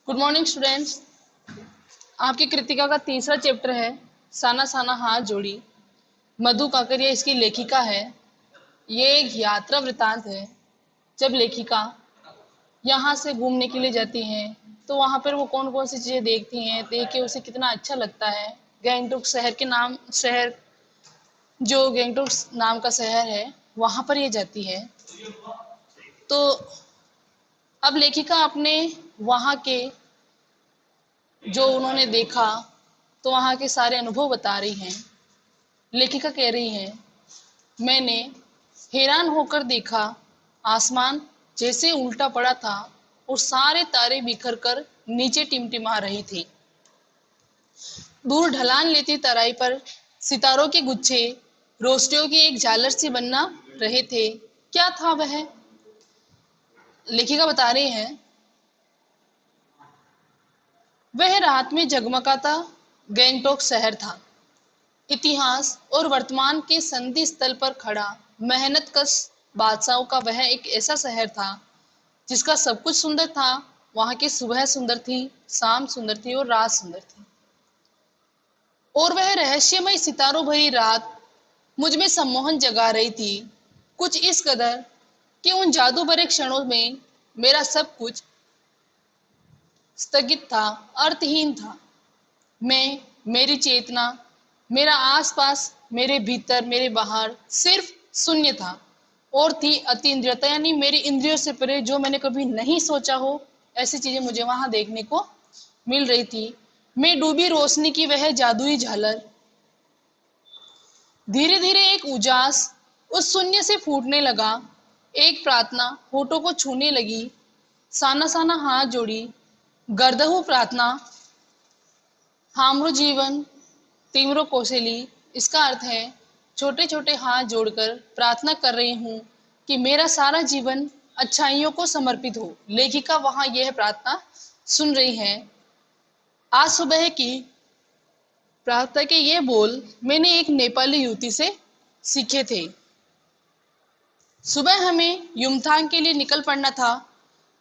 Good morning students. आपकी कृतिका का तीसरा चैप्टर है साना साना हाथ जोड़ी। मधु काकरिया इसकी लेखिका है। ये एक यात्रा वृतांत है। जब लेखिका यहाँ से घूमने के लिए जाती हैं तो वहाँ पर वो कौन कौन सी चीज़ें देखती हैं, देख के उसे कितना अच्छा लगता है। गैंगटॉक शहर जो गैंगटॉक नाम का शहर है वहाँ पर ये जाती है। तो अब लेखिका अपने वहाँ के जो उन्होंने देखा तो वहाँ के सारे अनुभव बता रही हैं। लेखिका कह रही है, मैंने हैरान होकर देखा, आसमान जैसे उल्टा पड़ा था और सारे तारे बिखर कर नीचे टिमटिमा रही थी। दूर ढलान लेती तराई पर सितारों के गुच्छे रोशनियों की एक झालर सी बनना रहे थे। क्या था वह? लेखिका बता रही है, वह रात में जगमगाता गैंगटॉक शहर था। इतिहास और वर्तमान के संधि स्थल पर खड़ा मेहनत कश बादशाहों का वह एक ऐसा शहर था जिसका सब कुछ सुंदर था। वहां की सुबह सुंदर थी, शाम सुंदर थी और रात सुंदर थी। और वह रहस्यमय सितारों भरी रात मुझ में सम्मोहन जगा रही थी, कुछ इस कदर कि उन जादू भरे क्षणों में मेरा सब कुछ स्थगित था, अर्थहीन था। मैं, मेरी चेतना, मेरा आसपास, मेरे भीतर, मेरे बाहर सिर्फ शून्य था। और थी अतीन्द्रियता, यानी मेरी इंद्रियों से परे, जो मैंने कभी नहीं सोचा हो ऐसी चीजें मुझे वहां देखने को मिल रही थी। मैं डूबी रोशनी की वह जादुई झालर। धीरे धीरे एक उजास उस शून्य से फूटने लगा। एक प्रार्थना होठों को छूने लगी। साना साना हाथ जोड़ी, गर्दहु प्रार्थना, हाम्रो जीवन तीव्रो कौशली। इसका अर्थ है, छोटे छोटे हाथ जोड़कर प्रार्थना कर रही हूँ कि मेरा सारा जीवन अच्छाइयों को समर्पित हो। लेखिका वहां यह प्रार्थना सुन रही है। आज सुबह की प्रार्थना के ये बोल मैंने एक नेपाली युवती से सीखे थे। सुबह हमें युमथांग के लिए निकल पड़ना था,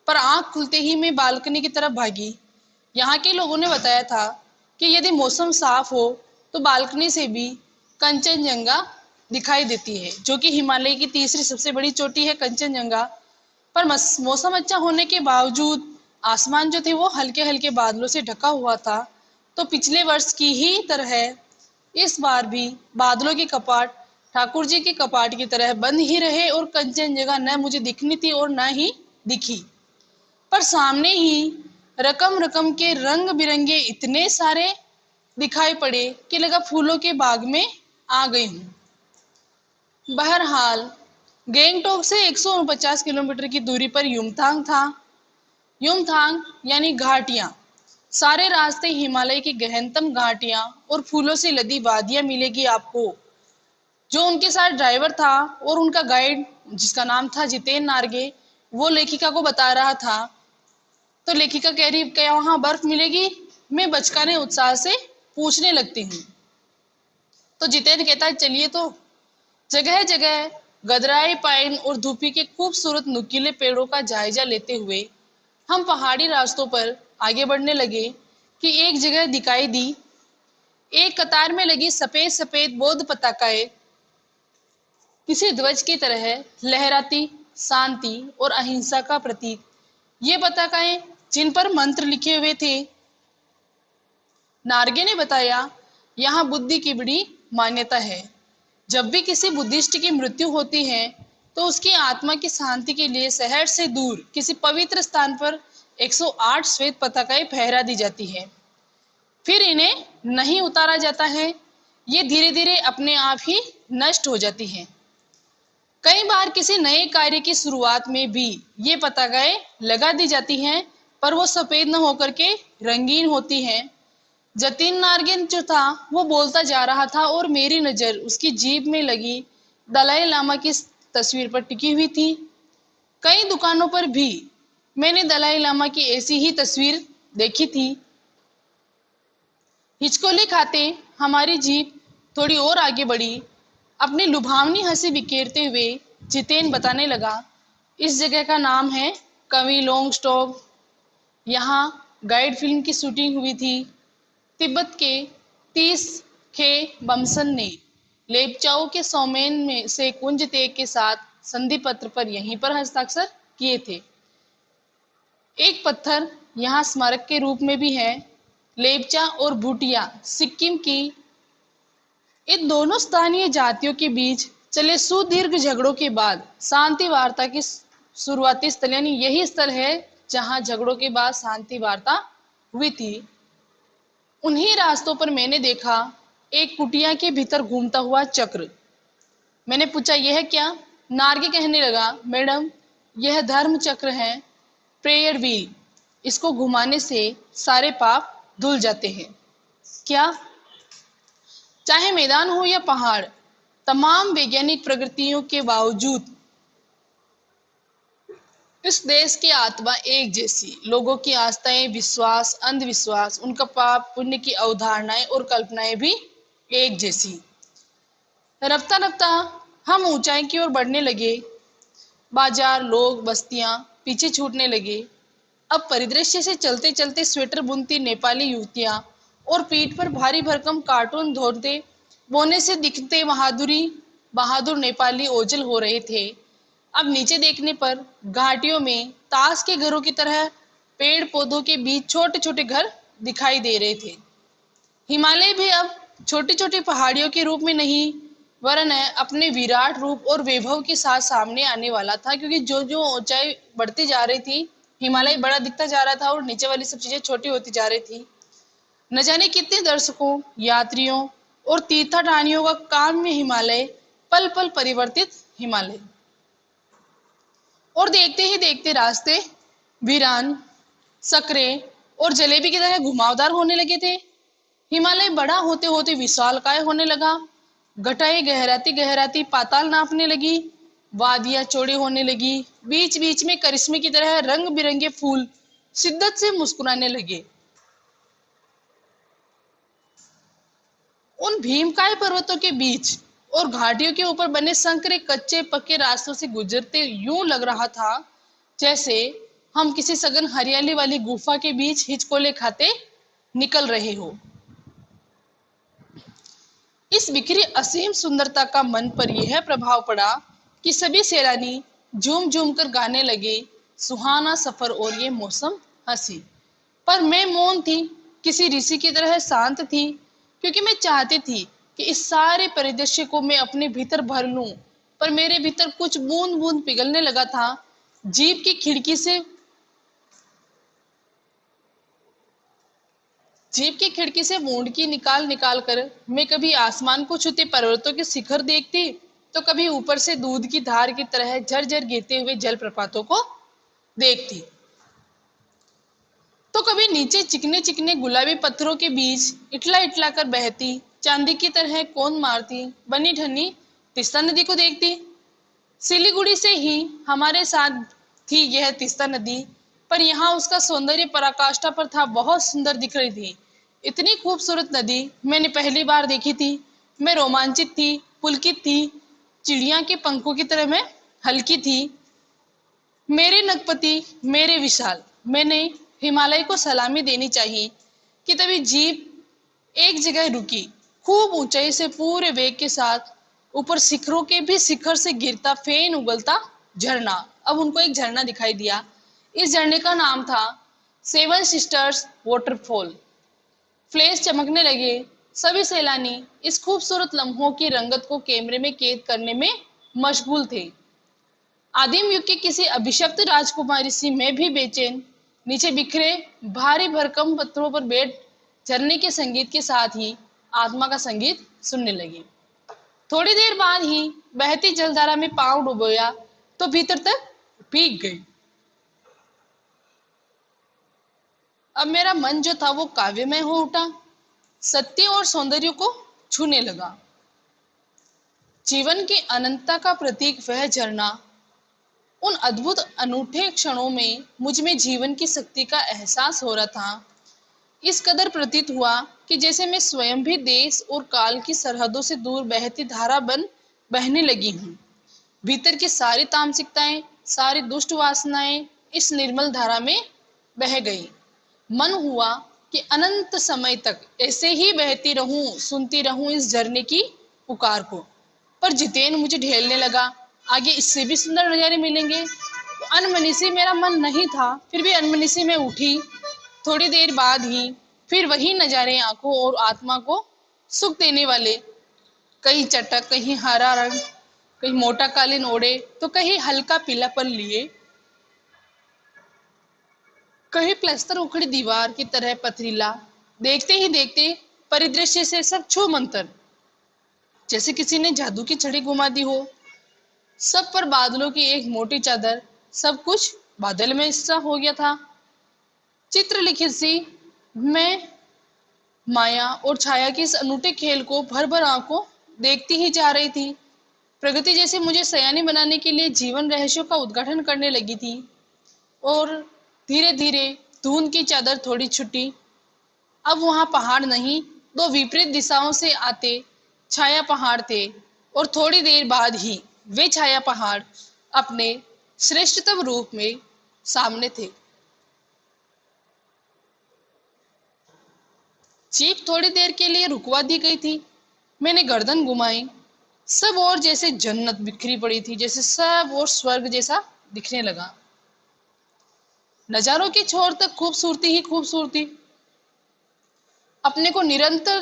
पर आंख खुलते ही मैं बालकनी की तरफ भागी। यहाँ के लोगों ने बताया था कि यदि मौसम साफ हो तो बालकनी से भी कंचनजंगा दिखाई देती है, जो कि हिमालय की तीसरी सबसे बड़ी चोटी है कंचनजंगा। पर मौसम अच्छा होने के बावजूद आसमान जो थे वो हल्के हल्के बादलों से ढका हुआ था। तो पिछले वर्ष की ही तरह इस बार भी बादलों के कपाट ठाकुर जी के कपाट की तरह बंद ही रहे और कंचनजंगा न मुझे दिखनी थी और न ही दिखी। पर सामने ही रकम रकम के रंग बिरंगे इतने सारे दिखाई पड़े कि लगा फूलों के बाग में आ गई हूँ। बहरहाल गैंगटॉक से 149 किलोमीटर की दूरी पर युमथांग था। युमथांग यानी घाटियां। सारे रास्ते हिमालय की गहनतम घाटियां और फूलों से लदी वादियां मिलेगी आपको। जो उनके साथ ड्राइवर था और उनका गाइड, जिसका नाम था जितेन नार्गे, वो लेखिका को बता रहा था। तो लेखिका कह रही, क्या वहां बर्फ मिलेगी? मैं बचकाने उत्साह से पूछने लगती हूँ। तो जितेन कहता है, चलिए। तो जगह जगह गदराई पाइन और धूपी के खूबसूरत नुकीले पेड़ों का जायजा लेते हुए हम पहाड़ी रास्तों पर आगे बढ़ने लगे कि एक जगह दिखाई दी। एक कतार में लगी सफेद सफेद बौद्ध पताकाएं किसी ध्वज की तरह लहराती, शांति और अहिंसा का प्रतीक। ये पताकाएं जिन पर मंत्र लिखे हुए थे। नार्गे ने बताया, यहाँ बुद्धि की बड़ी मान्यता है। जब भी किसी बुद्धिस्ट की मृत्यु होती है तो उसकी आत्मा की शांति के लिए शहर से दूर किसी पवित्र स्थान पर 108 श्वेत पताकाएं फहरा दी जाती है। फिर इन्हें नहीं उतारा जाता है। ये धीरे धीरे अपने आप ही नष्ट हो जाती हैं। कई बार किसी नए कार्य की शुरुआत में भी ये पताकाएं लगा दी जाती हैं, पर वो सफेद न होकर के रंगीन होती हैं। जतिन नार्गेन जो था वो बोलता जा रहा था और मेरी नजर उसकी जीभ में लगी दलाई लामा की तस्वीर पर टिकी हुई थी। कई दुकानों पर भी मैंने दलाई लामा की ऐसी ही तस्वीर देखी थी। हिचकोले खाते हमारी जीप थोड़ी और आगे बढ़ी। अपनी लुभावनी हंसी बिखेरते हुए जितेन बताने लगा, इस जगह का नाम है कविलोंग स्टॉक। यहाँ गाइड फिल्म की शूटिंग हुई थी। तिब्बत के 30 खे बमसन ने लेपचाओ के सोमेन में से कुंज तेग के साथ संधि पत्र पर यहीं पर हस्ताक्षर किए थे। एक पत्थर यहाँ स्मारक के रूप में भी है। लेपचा और भूटिया सिक्किम की इन दोनों स्थानीय जातियों के बीच चले सुदीर्घ झगड़ों के बाद शांति वार्ता की शुरुआती स्थल, यानी यही स्थल है जहां झगड़ों के बाद शांति वार्ता हुई थी। उन्हीं रास्तों पर मैंने देखा एक कुटिया के भीतर घूमता हुआ चक्र। मैंने पूछा, यह क्या? नार्गे कहने लगा, मैडम, यह धर्म चक्र है, प्रेयर व्हील। इसको घुमाने से सारे पाप धुल जाते हैं। क्या? चाहे मैदान हो या पहाड़, तमाम वैज्ञानिक प्रगतियों के बावजूद इस देश की आत्मा एक जैसी। लोगों की आस्थाएं, विश्वास, अंधविश्वास, उनका पाप पुण्य की अवधारणाएं और कल्पनाएं भी एक जैसी। रफ्ता रफ्ता हम ऊंचाई की ओर बढ़ने लगे। बाजार, लोग, बस्तियां पीछे छूटने लगे। अब परिदृश्य से चलते चलते स्वेटर बुनती नेपाली युवतियां और पीठ पर भारी भरकम कार्टून धोते बोने से दिखते बहादुर नेपाली ओझल हो रहे थे। अब नीचे देखने पर घाटियों में ताश के घरों की तरह पेड़ पौधों के बीच छोटे छोटे घर दिखाई दे रहे थे। हिमालय भी अब छोटी छोटी पहाड़ियों के रूप में नहीं, वरन अपने विराट रूप और वैभव के साथ सामने आने वाला था, क्योंकि जो जो ऊंचाई बढ़ती जा रही थी, हिमालय बड़ा दिखता जा रहा था और नीचे वाली सब चीजें छोटी होती जा रही थी। न जाने कितने दर्शकों, यात्रियों और तीर्थाटनियों का काम में हिमालय, पल पल परिवर्तित हिमालय। और देखते ही देखते रास्ते वीरान, सकरे और जलेबी की तरह घुमावदार होने लगे थे। हिमालय बड़ा होते होते विशालकाय होने लगा। घटाएं गहराती गहराती पाताल नापने लगी। वादियां चौड़ी होने लगी। बीच बीच में करिश्मे की तरह रंग बिरंगे फूल शिद्दत से मुस्कुराने लगे। उन भीमकाय पर्वतों के बीच और घाटियों के ऊपर बने संकरे कच्चे पक्के रास्तों से गुजरते यूं लग रहा था जैसे हम किसी सघन हरियाली वाली गुफा के बीच हिचकोले खाते निकल रहे हो। इस बिखरी असीम सुंदरता का मन पर यह प्रभाव पड़ा कि सभी सैलानी झूम झूम कर गाने लगे, सुहाना सफर और ये मौसम हंसी। पर मैं मौन थी, किसी ऋषि की तरह शांत थी, क्योंकि मैं चाहती थी कि इस सारे परिदृश्य को मैं अपने भीतर भर लूं। पर मेरे भीतर कुछ बूंद बूंद पिघलने लगा था। जीप की खिड़की से जीप की खिड़की से वुडकी निकाल निकाल कर मैं कभी आसमान को छूते पर्वतों के शिखर देखती, तो कभी ऊपर से दूध की धार की तरह झरझर गिरते हुए जलप्रपातों को देखती, तो कभी नीचे चिकने चिकने गुलाबी पत्थरों के बीच इटला इटला कर बहती चांदी की तरह कौन मारती बनी ठनी तीस्ता नदी को देखती। सिलीगुड़ी से ही हमारे साथ थी यह तीस्ता नदी, पर यहाँ उसका सौंदर्य पराकाष्ठा पर था, बहुत सुंदर दिख रही थी। इतनी खूबसूरत नदी मैंने पहली बार देखी थी। मैं रोमांचित थी, पुलकित थी, चिड़िया के पंखों की तरह मैं हल्की थी। मेरे नगपति, मेरे विशाल, मैंने हिमालय को सलामी देनी चाहिए कि तभी जीप एक जगह रुकी। खूब ऊंचाई से पूरे वेग के साथ ऊपर शिखरों के भी शिखर से गिरता फेन उगलता झरना। अब उनको एक झरना दिखाई दिया। इस झरने का नाम था सेवन सिस्टर्स वाटरफॉल। फ्लैश चमकने लगे। सभी सैलानी इस खूबसूरत लम्हों की रंगत को कैमरे में कैद करने में मशगूल थे। आदिम युग के किसी अभिशप्त राजकुमारी सी मैं भी बेचैन नीचे बिखरे भारी भरकम पत्थरों पर बैठ झरने के संगीत के साथ ही आत्मा का संगीत सुनने लगी। थोड़ी देर बाद ही बहती जलधारा में पांव डुबोया तो भीतर तक भीग गई। अब मेरा मन जो था वो काव्यमय हो उठा, सत्य और सौंदर्य को छूने लगा। जीवन की अनंतता का प्रतीक वह झरना, उन अद्भुत अनूठे क्षणों में मुझ में जीवन की शक्ति का एहसास हो रहा था। इस कदर प्रतीत हुआ कि जैसे मैं स्वयं भी देश और काल की सरहदों से दूर बहती धारा बन बहने लगी हूँ। भीतर की सारी तामसिकताएं, सारी दुष्ट वासनाएं इस निर्मल धारा में बह गई। मन हुआ कि अनंत समय तक ऐसे ही बहती रहूं, सुनती रहूं इस झरने की पुकार को। पर जितेन मुझे ढेलने लगा, आगे इससे भी सुंदर नजारे मिलेंगे। तो अनमनी से मेरा मन नहीं था, फिर भी अनमनी से मैं उठी। थोड़ी देर बाद ही फिर वही नजारे आंखों और आत्मा को सुख देने वाले। कहीं चटक, कहीं हरा रंग, कहीं मोटा कालीन ओढ़े, तो कहीं हल्का पीलापन लिए, कहीं प्लस्तर उखड़ी दीवार की तरह पथरीला। देखते ही देखते परिदृश्य से सब छू मंतर, जैसे किसी ने जादू की छड़ी घुमा दी हो। सब पर बादलों की एक मोटी चादर, सब कुछ बादल में सा हो गया था। चित्र लिखित सी मैं माया और छाया के इस अनूठे खेल को भर भर आंखों देखती ही जा रही थी। प्रगति जैसे मुझे सयानी बनाने के लिए जीवन रहस्यों का उद्घाटन करने लगी थी। और धीरे धीरे धुंध की चादर थोड़ी छुटी। अब वहां पहाड़ नहीं, दो विपरीत दिशाओं से आते छाया पहाड़ थे। और थोड़ी देर बाद ही वे छाया पहाड़ अपने श्रेष्ठतम रूप में सामने थे। जीप थोड़ी देर के लिए रुकवा दी गई थी। मैंने गर्दन घुमाई। सब और जैसे जन्नत बिखरी पड़ी थी, जैसे सब और स्वर्ग जैसा दिखने लगा। नजारों की छोर तक खूबसूरती ही खूबसूरती, अपने को निरंतर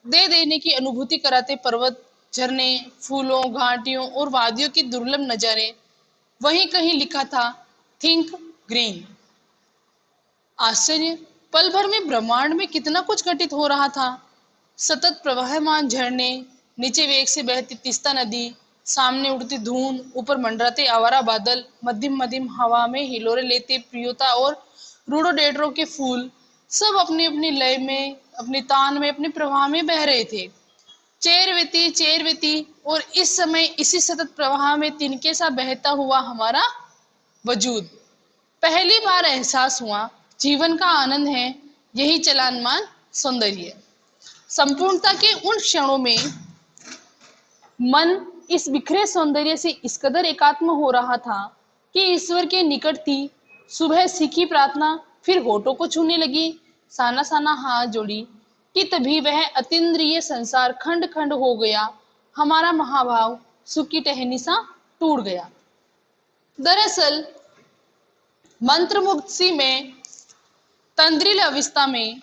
दे देने की अनुभूति कराते पर्वत, झरने, फूलों, घाटियों और वादियों की दुर्लभ नजारे। वहीं कहीं लिखा था थिंक ग्रीन। आश्चर्य, पल भर में ब्रह्मांड में कितना कुछ घटित हो रहा था। सतत प्रवाहमान झरने, नीचे वेग से बहती तीस्ता नदी, सामने उड़ती धूल, ऊपर मंडराते आवारा बादल, मध्यम मध्यम हवा में हिलोरे लेते प्रियोता और रोडोडेंड्रों के फूल, सब अपनी अपनी लय में, अपनी तान में, अपने प्रवाह में बह रहे थे। चेरवेती चेरवेती। और इस समय इसी सतत प्रवाह में तिनके सा बहता हुआ हमारा वजूद। पहली बार एहसास हुआ जीवन का आनंद है यही चलानमान सौंदर्य। संपूर्णता के उन क्षणों में मन इस बिखरे सौंदर्य से इस कदर एकात्म हो रहा था कि ईश्वर के निकट थी। सुबह सीखी प्रार्थना फिर होठों को छूने लगी, साना साना हाथ जोड़ी कि तभी वह अतीन्द्रिय संसार खंड खंड हो गया। हमारा महाभाव सुख की टहनी सा टूट गया। दरअसल मंत्रमुग्ध सी में तंद्रिल अवस्था में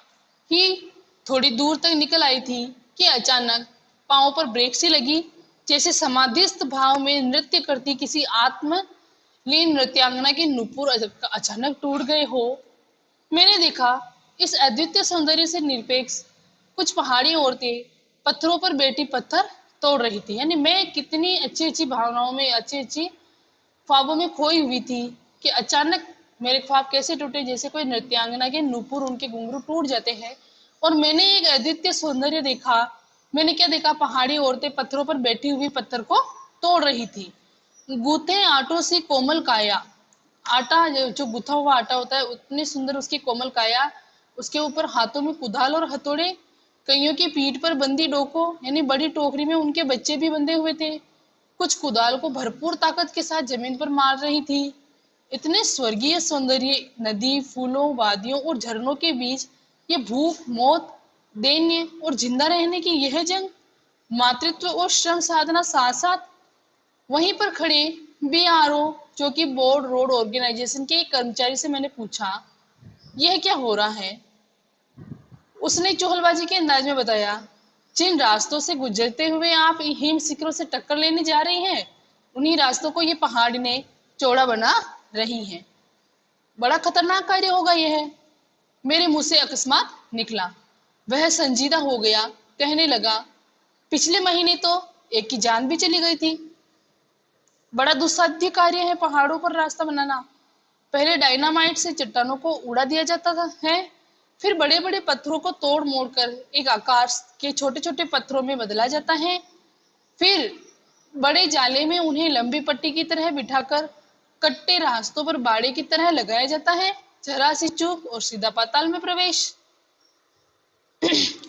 ही थोड़ी दूर तक निकल आई थी कि अचानक पांव पर ब्रेक सी लगी, जैसे समाधिस्थ भाव में नृत्य करती किसी आत्मलीन नृत्यांगना के नुपुर अचानक टूट गए हो। मैंने देखा इस अद्वितीय सौंदर्य से निरपेक्ष कुछ पहाड़ी औरतें पत्थरों पर बैठी पत्थर तोड़ रही थी। यानी मैं कितनी अच्छी अच्छी भावनाओं में, अच्छी अच्छी ख्वाबों में खोई हुई थी कि अचानक मेरे ख्वाब कैसे टूटे, जैसे कोई नृत्यांगना के नूपुर, उनके घुंघरू टूट जाते हैं। और मैंने एक अद्वितीय सौंदर्य देखा। मैंने क्या देखा? पहाड़ी औरतें पत्थरों पर बैठी हुई पत्थर को तोड़ रही थी। गूथे आटों से कोमल काया, आटा जो गुथा हुआ आटा होता है, उतनी सुंदर उसकी कोमल काया, उसके ऊपर हाथों में कुदाल और हथौड़े, कईयों की पीठ पर बंदी डोको, यानी बड़ी टोकरी में उनके बच्चे भी बंधे हुए थे। कुछ कुदाल को भरपूर ताकत के साथ जमीन पर मार रही थी। इतने स्वर्गीय सौंदर्य, नदी, फूलों, वादियों और झरनों के बीच ये भूख, मौत, दैन्य और जिंदा रहने की यह जंग, मातृत्व और श्रम साधना साथ साथ। वहीं पर खड़े बीआरओ, जो कि बोर्ड रोड ऑर्गेनाइजेशन के एक कर्मचारी से मैंने पूछा, यह क्या हो रहा है? उसने चुगलबाजी के अंदाज में बताया, जिन रास्तों से गुजरते हुए आप हिम शिखरों से टक्कर लेने जा रही हैं, उन्हीं रास्तों को ये पहाड़ियां चौड़ा बना रही हैं। बड़ा खतरनाक कार्य होगा यह। मेरे मुंह से अकस्मात निकला। वह संजीदा हो गया, कहने लगा, पिछले महीने तो एक की जान भी चली गई थी। बड़ा दुस्साध्य कार्य है पहाड़ों पर रास्ता बनाना। पहले डायनामाइट से चट्टानों को उड़ा दिया जाता था है, फिर बड़े बड़े पत्थरों को तोड़ मोड़ कर एक आकार के छोटे छोटे पत्थरों में बदला जाता है। फिर बड़े जाले में उन्हें लंबी पट्टी की तरह बिठाकर कट्टे रास्तों पर बाड़े की तरह लगाया जाता है। जरा सी चूक और सीधा पाताल में प्रवेश।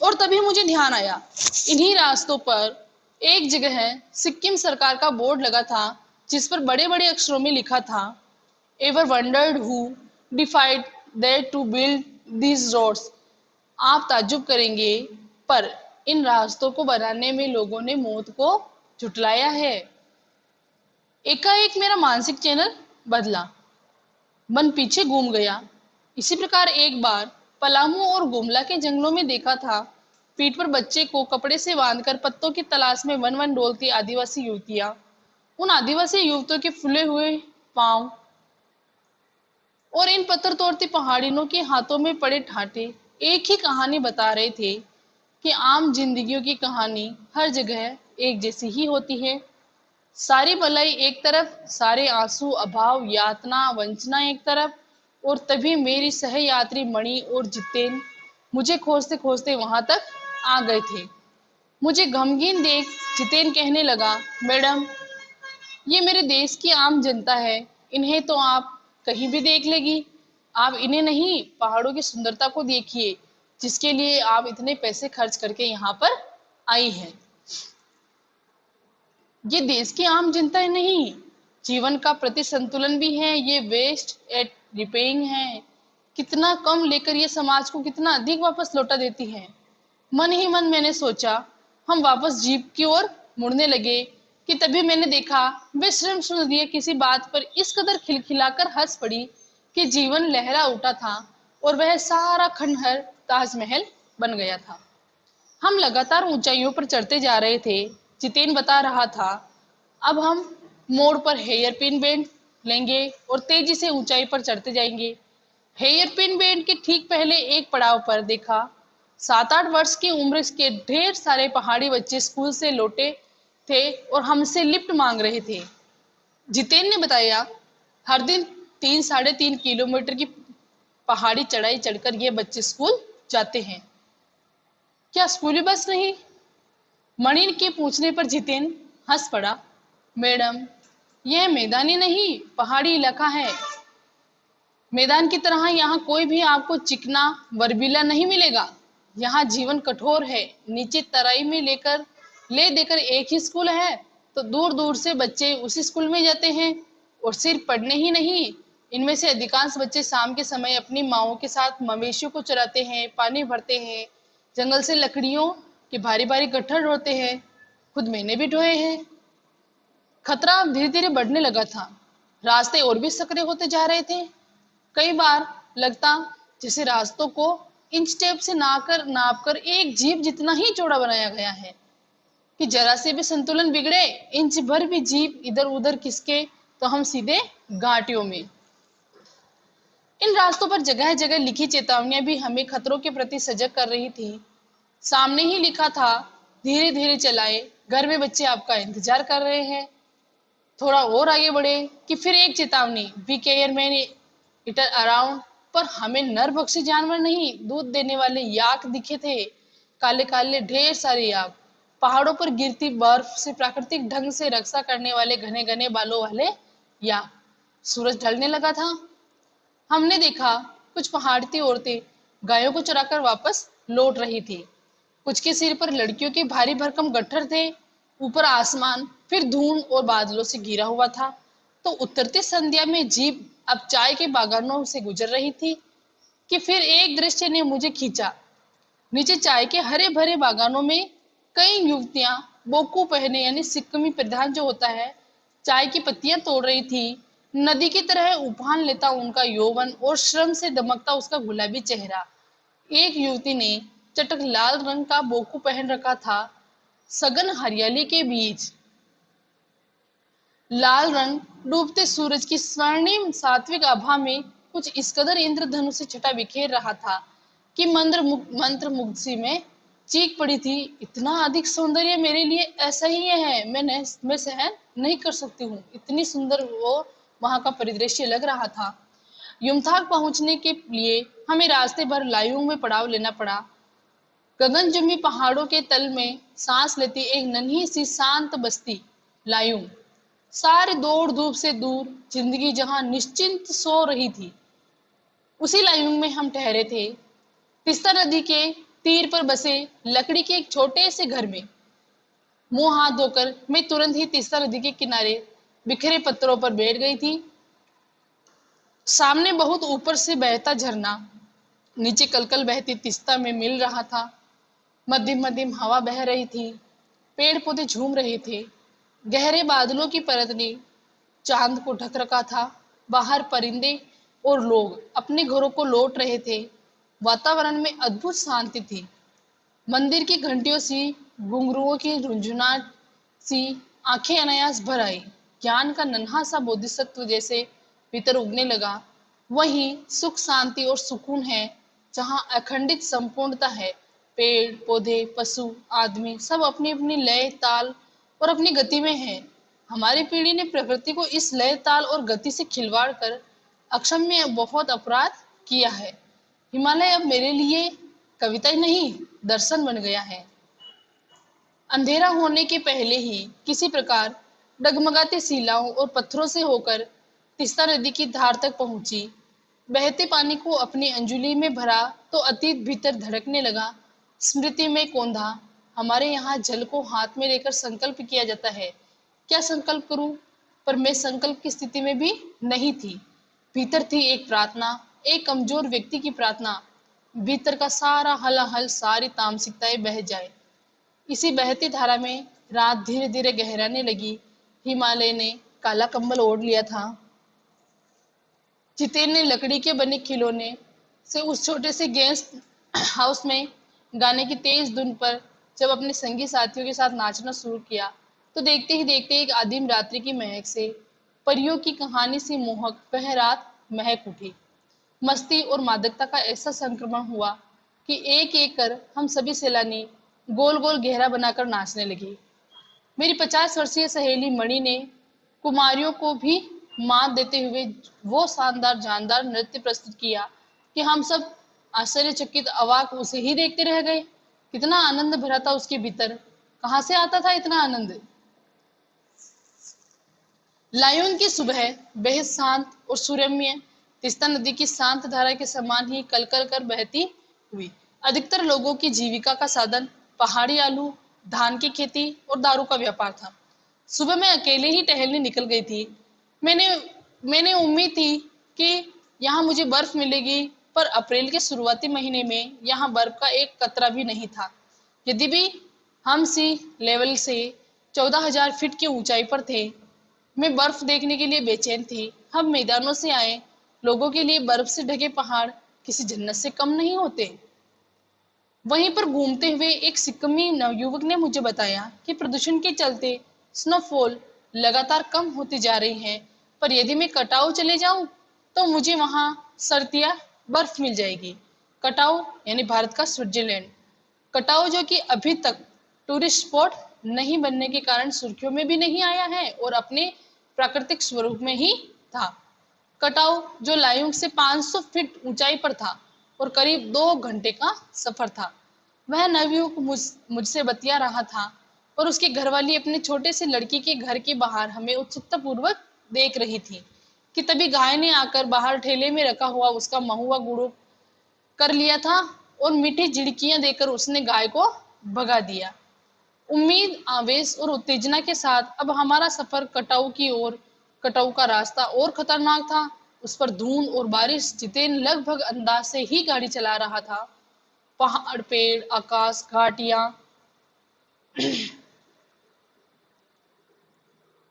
और तभी मुझे ध्यान आया, इन्हीं रास्तों पर एक जगह सिक्किम सरकार का बोर्ड लगा था, जिस पर बड़े बड़े अक्षरों में लिखा था, ever wondered who defied there to build these roads। आप ताज्जुब करेंगे, पर इन रास्तों को बनाने में लोगों ने मौत को झुटलाया है। एकाएक मेरा मानसिक चैनल बदला, मन पीछे घूम गया। इसी प्रकार एक बार पलामू और गुमला के जंगलों में देखा था। पीठ पर बच्चे को कपड़े से बांधकर पत्तों की तलाश में वन वन डोलती आदिवासी युवतियां। उन आदिवासी युवतियों के फूले हुए पांव और इन पत्थर तोड़ती पहाड़ियों के हाथों में पड़े ठाटे एक ही कहानी बता रहे थे कि आम जिंदगियों की कहानी हर जगह एक जैसी ही होती है। सारी भलाई एक तरफ, सारे आंसू, अभाव, यातना, वंचना एक तरफ, और तभी मेरी सहयात्री मणि और जितेन मुझे खोजते खोजते वहां तक आ गए थे। मुझे गमगीन देख जितेन कहने लगा, मैडम, ये मेरे देश की आम जनता है, इन्हें तो आप कहीं भी देख लेगी। आप इन्हें नहीं, पहाड़ों की सुंदरता को देखिए, जिसके लिए आप इतने पैसे खर्च करके यहाँ पर आई हैं। ये देश की आम जनता नहीं, जीवन का प्रति संतुलन भी है, ये वेस्ट एट रिपेइंग है। कितना कम लेकर ये समाज को कितना अधिक वापस लौटा देती है। मन ही मन मैंने सोचा। हम वापस जीप की ओर मुड़ने लगे कि तभी मैंने देखा वे श्रम सुंदरिया किसी बात पर इस कदर खिलखिलाकर हंस पड़ी कि जीवन लहरा उठा था और वह सारा खंडहर ताजमहल बन गया था। हम लगातार ऊंचाइयों पर चढ़ते जा रहे थे। जितेन बता रहा था, अब हम मोड़ पर हेयर पिन बैंड लेंगे और तेजी से ऊंचाई पर चढ़ते जाएंगे। हेयर पिन बैंड के ठीक पहले एक पड़ाव पर देखा 7-8 वर्ष की उम्र के ढेर सारे पहाड़ी बच्चे स्कूल से लौटे थे और हमसे लिफ्ट मांग रहे थे। जितेन ने बताया, हर दिन 3-3.5 किलोमीटर की पहाड़ी चढ़ाई चढ़कर ये बच्चे स्कूल जाते हैं। क्या स्कूली बस नहीं? मणि के पूछने पर जितेन हंस पड़ा, मैडम, यह मैदानी नहीं, पहाड़ी इलाका है। मैदान की तरह यहाँ कोई भी आपको चिकना वर्बीला नहीं मिलेगा। यहाँ जीवन कठोर है। नीचे तराई में ले देकर एक ही स्कूल है, तो दूर दूर से बच्चे उसी स्कूल में जाते हैं। और सिर्फ पढ़ने ही नहीं, इनमें से अधिकांश बच्चे शाम के समय अपनी माओं के साथ मवेशियों को चराते हैं, पानी भरते हैं, जंगल से लकड़ियों के भारी भारी गट्ठर ढोते हैं। खुद मैंने भी ढोए हैं। खतरा अब धीरे धीरे बढ़ने लगा था। रास्ते और भी सकरे होते जा रहे थे। कई बार लगता जैसे रास्तों को इंच टेप से नाप कर एक जीप जितना ही चौड़ा बनाया गया है कि जरा से भी संतुलन बिगड़े, इंच भर भी जीप इधर उधर खिसके तो हम सीधे घाटियों में। इन रास्तों पर जगह जगह लिखी चेतावनियां भी हमें खतरों के प्रति सजग कर रही थी। सामने ही लिखा था, धीरे धीरे चलाए, घर में बच्चे आपका इंतजार कर रहे हैं। थोड़ा और आगे बढ़े कि फिर एक चेतावनी, बी केयरमैन इट अराउंड। पर हमें नरभक्षी जानवर नहीं, दूध देने वाले याक दिखे थे। काले काले ढेर सारे याक, पहाड़ों पर गिरती बर्फ से प्राकृतिक ढंग से रक्षा करने वाले घने घने बालों वाले याक। सूरज ढलने लगा था। हमने देखा कुछ पहाड़ती औरतें गायों को चराकर वापस लौट रही थी। कुछ के सिर पर लड़कियों के भारी भरकम गट्ठर थे। ऊपर आसमान फिर धुंध और बादलों से घिरा हुआ था। तो उतरते संध्या में जीप अब चाय के बागानों से गुजर रही थी कि फिर एक दृश्य ने मुझे खींचा। नीचे चाय के हरे भरे बागानों में कई युवतियां बोकू पहने, यानी सिक्कमी परिधान जो होता है, चाय की पत्तियां तोड़ रही थी। नदी की तरह उफान लेता उनका यौवन और श्रम से दमकता उसका गुलाबी चेहरा। एक युवती ने चटक लाल रंग का बोकू पहन रखा था। सघन हरियाली के बीच लाल रंग डूबते सूरज की स्वर्णिम सात्विक आभा में कुछ इस कदर इंद्रधनुष से छटा बिखेर रहा था कि मंत्र मुग्ध सी में चीख पड़ी थी, इतना अधिक सौंदर्य मेरे लिए ऐसा ही है, मैं सहन नहीं कर सकती हूँ। इतनी सुंदर वो वहां का परिदृश्य लग रहा था। युमथांग पहुंचने के लिए हमें रास्ते भर लायुंग में पड़ाव लेना पड़ा। गगनजुम्बी पहाड़ों के तल में सांस लेती एक नन्ही सी शांत बस्ती लायुंग। सारे दौड़ धूप से दूर जिंदगी जहां निश्चिंत सो रही थी, उसी लायुंग में हम ठहरे थे। तिस्ता नदी के तीर पर बसे लकड़ी के एक छोटे से घर में। मुंह हाथ धोकर मैं तुरंत ही तिस्ता नदी के किनारे बिखरे पत्थरों पर बैठ गई थी। सामने बहुत ऊपर से बहता झरना नीचे कलकल बहती तीस्ता में मिल रहा था। मध्यम मध्यम हवा बह रही थी, पेड़ पौधे झूम रहे थे, गहरे बादलों की परत ने चांद को ढक रखा था। बाहर परिंदे और लोग अपने घरों को लौट रहे थे। वातावरण में अद्भुत शांति थी। मंदिर की घंटियों सी, घुंघरुओं की झुंझुनाहट सी आंखें अनायास भर आई। ज्ञान का नन्हा सा बोधिसत्व जैसे भीतर उगने लगा। वही सुख शांति और सुकून है जहाँ अखंडित संपूर्णता है। पेड़ पौधे पशु आदमी सब अपनी अपनी लय ताल और अपनी गति में है। हमारी पीढ़ी ने प्रकृति को इस लय ताल और गति से खिलवाड़ कर अक्षम्य बहुत अपराध किया है। हिमालय अब मेरे लिए कविता ही नहीं, दर्शन बन गया है। अंधेरा होने के पहले ही किसी प्रकार डगमगाती शिलाओं और पत्थरों से होकर तीस्ता नदी की धार तक पहुंची। बहते पानी को अपनी अंजुलि में भरा तो अतीत भीतर धड़कने लगा। स्मृति में कौंधा। हमारे यहाँ जल को हाथ में लेकर संकल्प किया जाता है। क्या संकल्प करूं? पर मैं संकल्प की स्थिति में भी नहीं थी। भीतर थी एक प्रार्थना, एक कमजोर व्यक्ति की प्रार्थना। भीतर का सारा हलाहल, सारी तामसिकताएं बह जाए। इसी बहती धारा में रात धीरे धीरे गहराने लगी। हिमालय ने काला कंबल ओढ़ लिया था। जितेन ने लकड़ी के बने खिलौने से उस छोटे से गेस्ट हाउस में गाने की तेज धुन पर जब अपने संगी साथियों के साथ नाचना शुरू किया, तो देखते ही देखते एक आदिम रात्रि की महक से, परियों की कहानी सी मोहक वह रात महक उठी। मस्ती और मादकता का ऐसा संक्रमण हुआ कि एक एक कर हम सभी सैलानी गोल गोल घेरा बनाकर नाचने लगे। मेरी 50 वर्षीय सहेली मणि ने कुमारियों को भी मात देते हुए वो शानदार जानदार नृत्य प्रस्तुत किया कि हम सब आश्चर्यचकित अवाक उसे ही देखते रह गए। कितना आनंद भरा था उसके भीतर, कहाँ से आता था इतना आनंद। लायून की सुबह बेहद शांत और सुरम्य तीस्ता नदी की शांत धारा के समान ही कलकल कर बहती हुई। अधिकतर लोगों की जीविका का साधन पहाड़ी आलू, धान की खेती और दारू का व्यापार था। सुबह मैं अकेले ही टहलने निकल गई थी। मैंने मैंने उम्मीद थी कि यहाँ मुझे बर्फ मिलेगी, पर अप्रैल के शुरुआती महीने में यहाँ बर्फ का एक कतरा भी नहीं था। यदि भी हम सी लेवल से 14,000 फीट की ऊंचाई पर थे। मैं बर्फ देखने के लिए बेचैन थी। हम मैदानों से आए लोगों के लिए बर्फ से ढके पहाड़ किसी जन्नत से कम नहीं होते। वहीं पर घूमते हुए एक सिक्किमी नवयुवक ने मुझे बताया कि प्रदूषण के चलते स्नोफॉल लगातार कम होती जा रही है, पर यदि मैं कटाव चले जाऊं तो मुझे वहां सर्दियां बर्फ मिल जाएगी। कटाव यानी भारत का स्विट्जरलैंड। कटाव जो कि अभी तक टूरिस्ट स्पॉट नहीं बनने के कारण सुर्खियों में भी नहीं आया है और अपने प्राकृतिक स्वरूप में ही था। कटाव जो लायुंग से 500 फीट ऊंचाई पर था और करीब 2 घंटे का सफर था। वह नवयुवक मुझसे बतिया रहा था और उसकी घरवाली अपने छोटे से लड़की के घर के बाहर हमें उत्सुकता पूर्वक देख रही थी कि तभी गाय ने आकर बाहर ठेले में रखा हुआ उसका महुआ गुड़ो कर लिया था और मीठी झिड़कियां देकर उसने गाय को भगा दिया। उम्मीद, आवेश और उत्तेजना के साथ अब हमारा सफर कटाऊ की ओर। कटाऊ का रास्ता और खतरनाक था। उस पर धुंध और बारिश। जितेन लगभग अंदाज से ही गाड़ी चला रहा था। पहाड़, पेड़, आकाश, घाटियां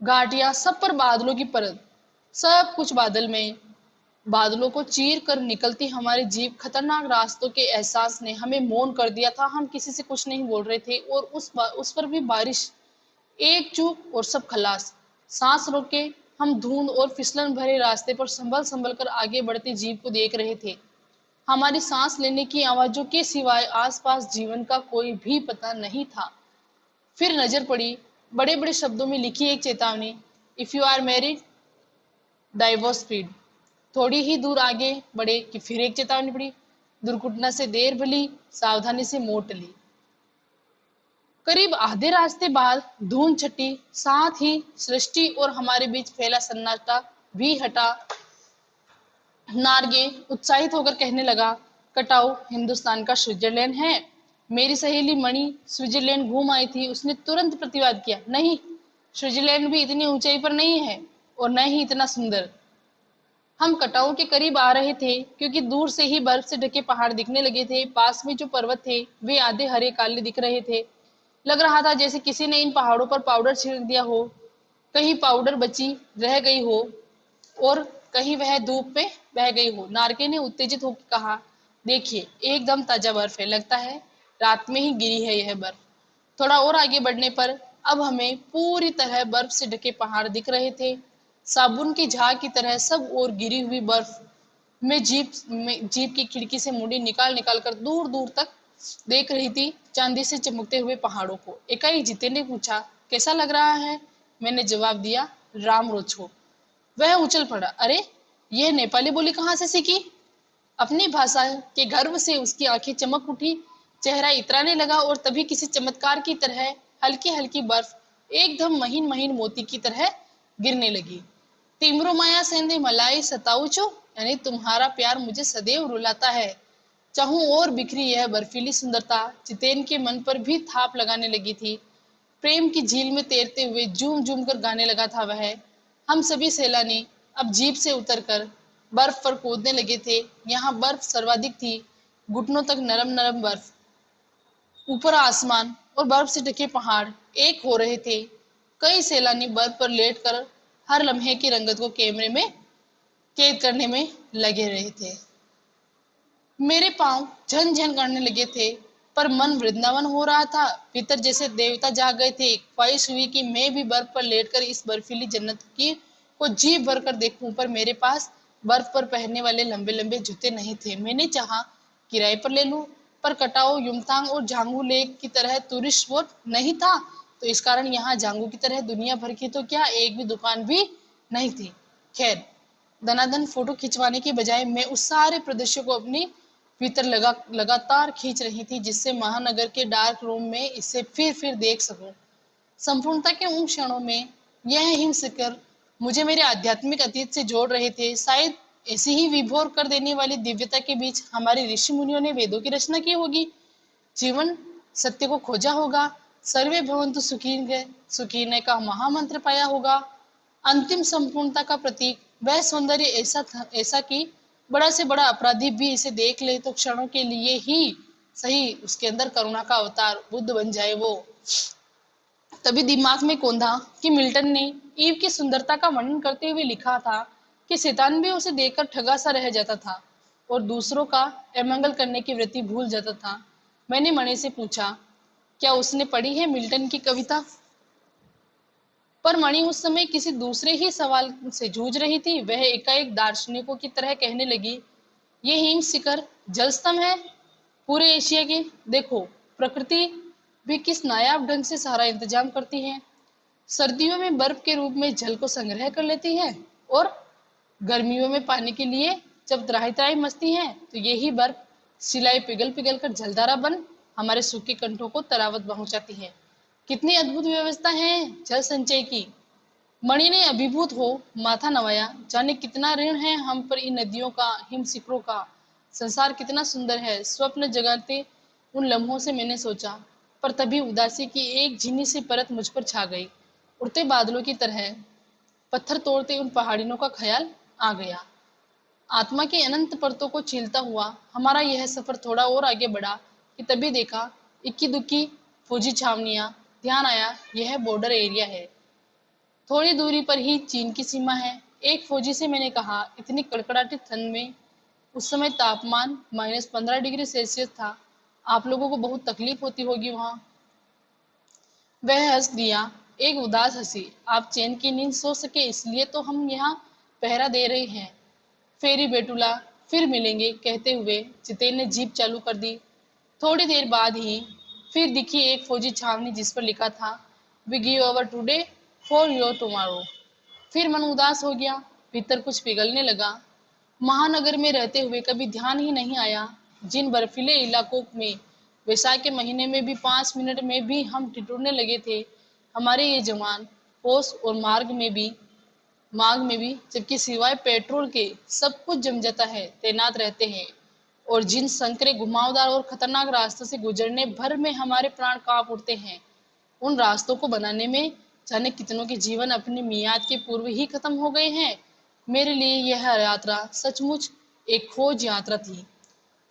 घाटियां सब पर बादलों की परत। सब कुछ बादल में। बादलों को चीर कर निकलती हमारी जीप खतरनाक रास्तों के एहसास ने हमें मौन कर दिया था। हम किसी से कुछ नहीं बोल रहे थे और उस पर भी बारिश। एक चूक और सब खलास। सांस रोके हम धुंध और फिसलन भरे रास्ते पर संभल संभल कर आगे बढ़ते जीप को देख रहे थे। हमारी सांस लेने की आवाजों के सिवाय आसपास जीवन का कोई भी पता नहीं था। फिर नजर पड़ी बड़े बड़े शब्दों में लिखी एक चेतावनी, if you are married divorce speed. थोड़ी ही दूर आगे बढ़े कि फिर एक चेतावनी पड़ी, दुर्घटना से देर भली, सावधानी से मोड़ टली। करीब आधे रास्ते बाद धूम छटी, साथ ही सृष्टि और हमारे बीच फैला सन्नाटा भी हटा। नार्गे उत्साहित होकर कहने लगा, कटाऊ हिंदुस्तान का स्विट्जरलैंड है। मेरी सहेली मणि स्विट्जरलैंड घूम आई थी। उसने तुरंत प्रतिवाद किया, नहीं, स्विट्जरलैंड भी इतनी ऊंचाई पर नहीं है और न ही इतना सुंदर। हम कटाव के करीब आ रहे थे क्योंकि दूर से ही बर्फ से ढके पहाड़ दिखने लगे थे। पास में जो पर्वत थे वे आधे हरे काले दिख रहे थे। लग रहा था जैसे किसी ने इन पहाड़ों पर पाउडर छिड़क दिया हो। कहीं पाउडर बची रह गई हो और कहीं वह धूप में बह गई हो। नारके ने उत्तेजित होकर कहा, देखिए एकदम ताजा बर्फ है, लगता है रात में ही गिरी है यह बर्फ। थोड़ा और आगे बढ़ने पर अब हमें पूरी तरह बर्फ से ढके पहाड़ दिख रहे थे। साबुन की झाग की तरह सब और गिरी हुई बर्फ। मैं जीप की खिड़की से मुड़ी निकाल निकाल कर दूर दूर तक देख रही थी, चांदी से चमकते हुए पहाड़ों को। एकाएक जितेन ने पूछा, कैसा लग रहा है? मैंने जवाब दिया, राम रोचो। वह उछल पड़ा, अरे यह नेपाली बोली कहाँ से सीखी? अपनी भाषा के गर्व से उसकी आंखें चमक उठी, चेहरा इतराने लगा और तभी किसी चमत्कार की तरह हल्की हल्की बर्फ एकदम महीन महीन मोती की तरह गिरने लगी। तिमरो माया सेंधे मलाई सताऊ छो, यानी तुम्हारा प्यार मुझे सदैव रुलाता है। चाहूं और बिखरी यह बर्फीली सुंदरता जितेन के मन पर भी थाप लगाने लगी थी। प्रेम की झील में तैरते हुए झूम झूम कर गाने लगा था वह। हम सभी सैलानी अब जीप से उतरकर बर्फ पर कूदने लगे थे। यहाँ बर्फ सर्वाधिक थी, घुटनों तक नरम नरम बर्फ। ऊपर आसमान और बर्फ से ढके पहाड़ एक हो रहे थे। कई सैलानी बर्फ पर लेटकर हर लम्हे की रंगत को कैमरे में कैद करने में लगे रहे थे। मेरे पांव झन झन करने लगे थे, पर मन वृंदावन हो रहा था। भीतर जैसे देवता जाग गए थे। ख्वाहिश हुई कि मैं भी बर्फ पर लेटकर इस बर्फीली जन्नत की को जी भर कर देखूं, पर मेरे पास बर्फ पर पहनने वाले लंबे लंबे जूते नहीं थे। मैंने चाहा किराए पर ले लूं, पर कटाओ युमथांग और झांगू लेक की तरह टूरिस्ट स्पॉट नहीं था। तो इस कारण यहाँ झांगू की तरह दुनिया भर की तो क्या एक भी दुकान भी नहीं थी। खैर, दनादन फोटो खिंचवाने के बजाय मैं उस सारे प्रदर्शन को अपनी भीतर लगातार खींच रही थी, जिससे महानगर के डार्क रूम में इसे फिर देख सकूं। संपूर्णता के उन क्षणों में यह हिम शिखर मुझे मेरे आध्यात्मिक अतीत से जोड़ रहे थे। शायद ऐसी ही विभोर कर देने वाली दिव्यता के बीच हमारे ऋषि मुनियों ने वेदों की रचना की होगी। जीवन सत्य को खोजा होगा, सर्वे भवन्तु सुखिनः का महामंत्र पाया होगा। अंतिम संपूर्णता का प्रतीक वह सौंदर्य ऐसा कि बड़ा से बड़ा अपराधी भी इसे देख ले तो क्षणों के लिए ही सही उसके अंदर करुणा का अवतार बुद्ध बन जाए वो। तभी दिमाग में कौंधा कि मिल्टन ने ईव की सुंदरता का वर्णन करते हुए लिखा था कि शैतान भी उसे देखकर ठगा सा रह जाता था और दूसरों का अमंगल करने की वृत्ति भूल जाता था। मैंने मणि से पूछा, क्या उसने पढ़ी है मिल्टन की कविता? पर मणि उस समय किसी दूसरे ही सवाल से जूझ रही थी। वह एकाएक दार्शनिकों की तरह कहने लगी, ये हिम शिखर जल स्तंभ है पूरे एशिया के। देखो, प्रकृति भी किस नायाब ढंग से सारा इंतजाम करती है। सर्दियों में बर्फ के रूप में जल को संग्रह कर लेती है और गर्मियों में पानी के लिए जब त्राही त्राही मचती है तो यही बर्फ शिलाएं पिघल पिघल कर जलधारा बन हमारे सूखे कंठों को तरावत पहुंचाती है। कितनी अद्भुत व्यवस्था है जल संचय की। मणि ने अभिभूत हो माथा नवाया। जाने कितना ऋण है हम पर इन नदियों का, हिम शिखरों का। संसार कितना सुंदर है। स्वप्न जगाते उन लम्हों से मैंने सोचा, पर तभी उदासी की एक झिनी सी परत मुझ पर छा गई। उड़ते बादलों की तरह पत्थर तोड़ते उन पहाड़ियों का ख्याल आ गया। आत्मा की अनंत परतों को छीलता हुआ हमारा यह सफर थोड़ा और आगे बढ़ा कि तभी देखा इक्की दुक्की फौजी छावनियां। ध्यान आया, यह बॉर्डर एरिया है। थोड़ी दूरी पर ही चीन की सीमा है। एक फौजी से मैंने कहा, इतनी कड़कड़ाती ठंड में, उस समय तापमान -15 डिग्री सेल्सियस था, आप लोगों को बहुत तकलीफ होती होगी वहां। वह हंस दिया, एक उदास हंसी। आप चैन की नींद सो सके इसलिए तो हम यहाँ पहरा दे रहे हैं। फेरी बेटुला, फिर मिलेंगे, कहते हुए जितेन ने जीप चालू कर दी। थोड़ी देर बाद ही फिर दिखी एक फौजी छावनी जिस पर लिखा था, we give our today for your tomorrow. फिर मन उदास हो गया, भीतर कुछ पिघलने लगा। महानगर में रहते हुए कभी ध्यान ही नहीं आया जिन बर्फीले इलाकों में वैशाख के महीने में भी 5 मिनट में भी हम ठिठुरने लगे थे, हमारे ये जवान होश और मार्ग में भी जबकि सिवाय पेट्रोल के सब कुछ जम जाता है, तैनात रहते हैं। और जिन संकरे घुमावदार और खतरनाक रास्तों से गुजरने भर में हमारे प्राण कांप उठते हैं, उन रास्तों को बनाने में जाने कितनों के जीवन अपनी मियाद के पूर्व ही खत्म हो गए हैं। मेरे लिए यह यात्रा सचमुच एक खोज यात्रा थी।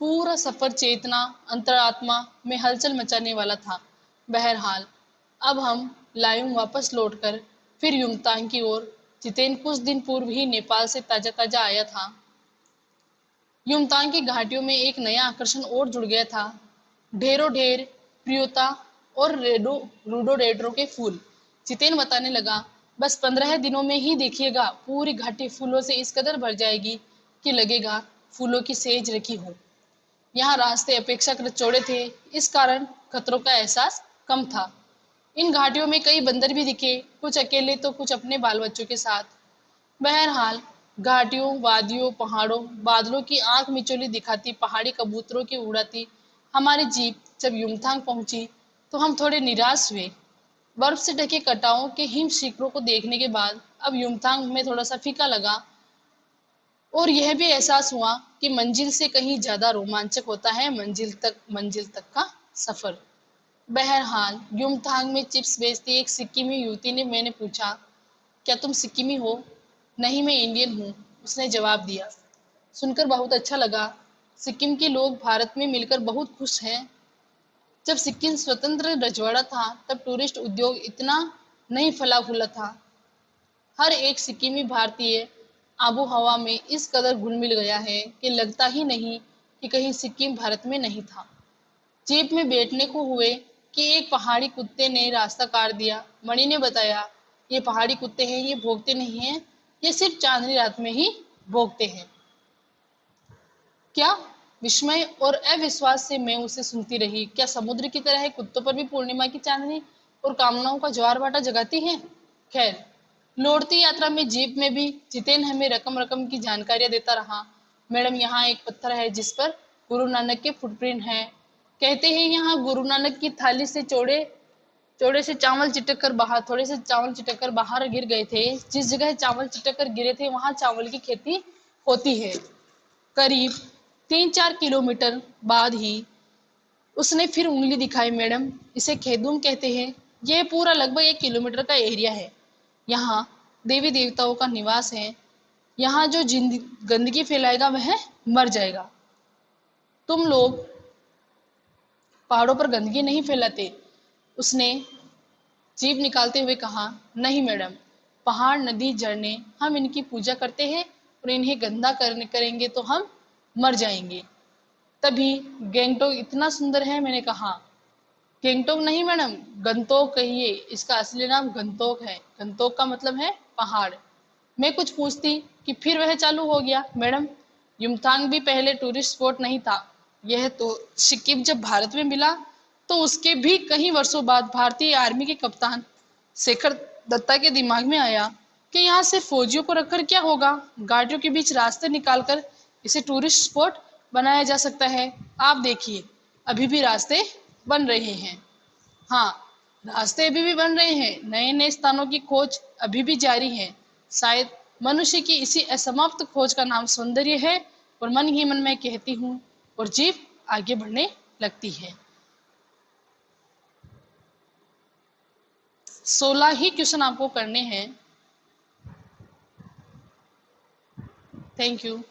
पूरा सफर चेतना अंतरात्मा में हलचल मचाने वाला था। बहरहाल अब हम लायुंग वापस लौटकर फिर युमतांग की ओर। जितेन कुछ दिन पूर्व ही नेपाल से ताजा ताजा आया था। युमतांग की घाटियों में एक नया आकर्षण और जुड़ गया था। ढेरों ढेर प्रियोता और रोडोडेड्रो के फूल। जितेन बताने लगा, बस 15 दिनों में ही देखिएगा पूरी घाटी फूलों से इस कदर भर जाएगी कि लगेगा फूलों की सेज रखी हो। यहाँ रास्ते अपेक्षाकृत चौड़े थे, इस कारण खतरों का एहसास कम था। इन घाटियों में कई बंदर भी दिखे, कुछ अकेले तो कुछ अपने बाल बच्चों के साथ। बहरहाल घाटियों वादियों पहाड़ों बादलों की आंख मिचौली दिखाती पहाड़ी कबूतरों की उड़ाती हमारी जीप जब युमथांग पहुंची तो हम थोड़े निराश हुए। बर्फ से ढके कटावों के हिम शिखरों को देखने के बाद अब युमथांग हमें थोड़ा सा फीका लगा और यह भी एहसास हुआ कि मंजिल से कहीं ज्यादा रोमांचक होता है मंजिल तक का सफर। बहरहाल युमथांग में चिप्स बेचती एक सिक्किमी युवती ने मैंने पूछा, क्या तुम सिक्किमी हो? नहीं, मैं इंडियन हूँ, उसने जवाब दिया। सुनकर बहुत अच्छा लगा। सिक्किम के लोग भारत में मिलकर बहुत खुश हैं। जब सिक्किम स्वतंत्र रजवाड़ा था तब टूरिस्ट उद्योग इतना नहीं फला फूला था। हर एक सिक्किमी भारतीय आबो हवा में इस कदर घुल मिल गया है कि लगता ही नहीं कि कहीं सिक्किम भारत में नहीं था। जीप में बैठने को हुए कि एक पहाड़ी कुत्ते ने रास्ता काट दिया। मणि ने बताया, ये पहाड़ी कुत्ते हैं, ये भौंकते नहीं हैं, ये सिर्फ चांदनी रात में ही भौंकते हैं। क्या? विस्मय और अविश्वास से मैं उसे सुनती रही। क्या समुद्र की तरह कुत्तों पर भी पूर्णिमा की चांदनी और कामनाओं का ज्वार भाटा जगाती है? खैर, लौटती यात्रा में जीप में भी जितेन हमें रकम रकम की जानकारियां देता रहा। मैडम, यहाँ एक पत्थर है जिस पर गुरु नानक के फुटप्रिंट हैं। कहते हैं यहाँ गुरु नानक की थाली से चौड़े चौड़े से चावल चिटक कर बाहर थोड़े से चावल चिटक कर बाहर गिर गए थे। जिस जगह चावल चिटक कर गिरे थे वहां चावल की खेती होती है। करीब 3-4 किलोमीटर बाद ही उसने फिर उंगली दिखाई। मैडम, इसे खेदूम कहते हैं। यह पूरा लगभग 1 किलोमीटर का एरिया है। यहाँ देवी देवताओं का निवास है। यहाँ जो गंदगी फैलाएगा वह मर जाएगा। तुम लोग पहाड़ों पर गंदगी नहीं फैलाते? उसने जीभ निकालते हुए कहा। नहीं मैडम, पहाड़ नदी झरने हम इनकी पूजा करते हैं और इन्हें गंदा करेंगे तो हम मर जाएंगे। तभी गैंगटोक इतना सुंदर है, मैंने कहा। गैंगटोक नहीं मैडम, गंतोक कहिए। इसका असली नाम गंतोक है। गंतोक का मतलब है पहाड़। मैं कुछ पूछती कि फिर वह चालू हो गया। मैडम, युमथांग भी पहले टूरिस्ट स्पॉट नहीं था। यह तो सिक्किम जब भारत में मिला तो उसके भी कई वर्षों बाद भारतीय आर्मी के कप्तान शेखर दत्ता के दिमाग में आया कि यहाँ से फौजियों को रखकर क्या होगा। गाड़ियों के बीच रास्ते निकालकर इसे टूरिस्ट स्पॉट बनाया जा सकता है। आप देखिए, अभी भी रास्ते बन रहे हैं। हाँ, रास्ते अभी भी बन रहे हैं। नए नए स्थानों की खोज अभी भी जारी है। शायद मनुष्य की इसी असमाप्त खोज का नाम सौंदर्य है। और मन ही मन में कहती हूँ और जीव आगे बढ़ने लगती है। 16 ही क्वेश्चन आपको करने हैं। Thank you.